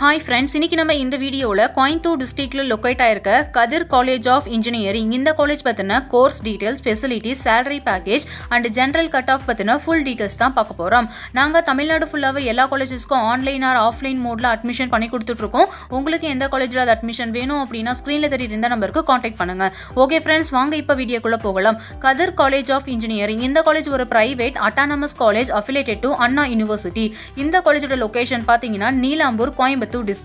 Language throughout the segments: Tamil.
ஹாய் ஃப்ரெண்ட்ஸ், இன்னைக்கு நம்ம இந்த வீடியோவில் கோயம்புத்தூர் டிஸ்ட்ரிக்டில் லொக்கேட் ஆயிருக்க கதிர் காலேஜ் ஆஃப் இன்ஜினியரிங் இந்த காலேஜ் பற்றின course details, facilities, salary package and general cut off பற்றின ஃபுல் டீட்டெயில்ஸ் தான் பார்க்க போகிறோம். நாங்கள் தமிழ்நாடு ஃபுல்லாகவே எல்லா காலேஜஸ்க்கும் ஆன்லைன் ஆர் ஆஃப்லைன் மோடில் அட்மிஷன் பண்ணி கொடுத்துட்ருக்கோம். உங்களுக்கு எந்த காலேஜில் அது அட்மிஷன் வேணும் அப்படின்னா ஸ்க்ரீனில் தெரியுற இந்த நம்பருக்கு காண்டாக்ட் பண்ணுங்கள். ஓகே ஃப்ரெண்ட்ஸ், வாங்க இப்போ வீடியோக்குள்ளே போகலாம். கதிர் காலேஜ் ஆஃப் இன்ஜினியரிங் இந்த காலேஜ் ஒரு private autonomous college affiliated to Anna university. இந்த காலேஜோட லொகேஷன் பார்த்தீங்கன்னா Neelambur, Coimbatore district.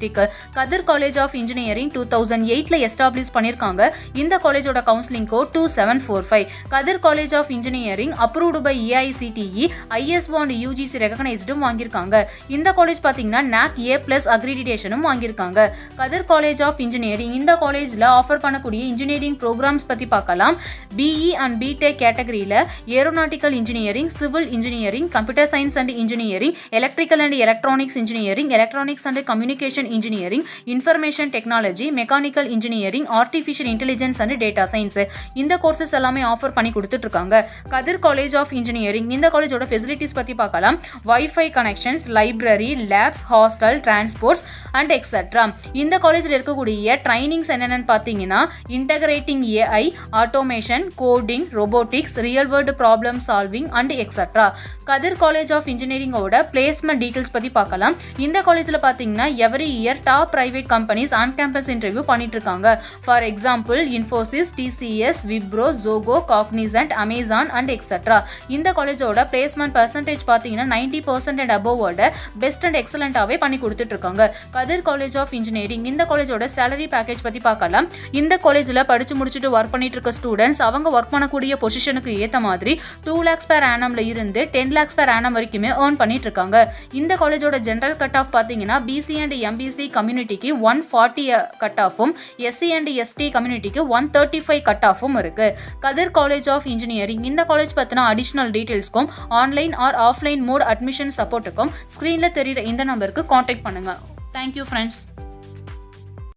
Kathir college of engineering 2008ல எஸ்டாப்ளிஷ் பண்ணிருக்காங்க. இந்த காலேஜோட counselling code 2745. Kathir college of engineering approved by AICTE, ISO and UGC ரெகக்னைஸ்டும் வாங்கியிருக்காங்க. இந்த காலேஜ் பாத்தீங்கன்னா NAC A+ அக்ரிடிடேஷனும் வாங்கியிருக்காங்க. கதிர் காலேஜ் ஆஃப் இன்ஜினியரிங் இந்த காலேஜ்ல ஆஃபர் பண்ணக்கூடிய இன்ஜினியரிங் ப்ரோக்ராம்ஸ் பத்தி பார்க்கலாம். BE and BTech கேட்டகரியில aeronautical engineering, civil engineering, computer science and engineering, electrical and electronics engineering, electronics and communication engineering, information technology, mechanical engineering, artificial intelligence and data science இந்த கோர்சஸ் எல்லாமே ஆஃபர் பண்ணி கொடுத்துட்டு இருக்காங்க. கதிர் காலேஜ் ஆஃப் இன்ஜினியரிங் இந்த காலேஜோட ஃபெசிலிட்டிஸ் பத்தி பார்க்கலாம். Wifi connections, library, labs, hostel, transports and etcetera. இந்த காலேஜில் இருக்கக்கூடிய ட்ரைனிங்ஸ் என்னென்னு பார்த்தீங்கன்னா integrating AI, automation, coding, robotics, real world problem solving and etcetera. Kathir college of இன்ஜினியரிங்கோட பிளேஸ்மெண்ட் டீட்டெயில்ஸ் பத்தி பார்க்கலாம். இந்த காலேஜில் பார்த்தீங்கன்னா every year top private companies on campus interview பண்ணிட்டு இருக்காங்க. For example Infosys, TCS, Wipro, Zoho, Cognizant, Amazon and etcetera. இந்த காலேஜோட பிளேஸ்மெண்ட் பர்சன்டேஜ் பார்த்தீங்கன்னா 90% அண்ட் அபோவோட பெஸ்ட் அண்ட் எக்ஸலண்டாகவே பண்ணி கொடுத்துட்டு இருக்காங்க. கதிர் காலேஜ் ஆஃப் இன்ஜினியரிங் இந்த காலேஜோட சேலரி பேக்கேஜ் பத்தி பார்க்கலாம். இந்த காலேஜில் படிச்சு முடிச்சுட்டு ஒர்க் பண்ணிட்டு இருக்க ஸ்டூடெண்ட்ஸ் அவங்க ஒர்க் பண்ணக்கூடிய பொசிஷனுக்கு ஏற்ற மாதிரி 2 lakhs per annumல இருந்து 10 lakhs per annum வரைக்குமே ஏர்ன் பண்ணிட்டு இருக்காங்க. இந்த காலேஜோட ஜென்ரல் கட் ஆஃப் பார்த்தீங்கன்னா BC and MBC கம்யூனிட்டிக்கு 140 கட் ஆஃபும், SC and ST கம்யூனிட்டிக்கு 135 கட் ஆஃபும் இருக்கு. கதிர் காலேஜ் ஆஃப் இன்ஜினியரிங் இந்த காலேஜ் பத்தின அடிஷனல் டீடைல்ஸ்க்கும் online or offline mode admission சப்போர்ட்டுக்கும் ஸ்கிரீன்ல தெரியுற இந்த நம்பருக்கு காண்டாக்ட் பண்ணுங்க. Thank you friends.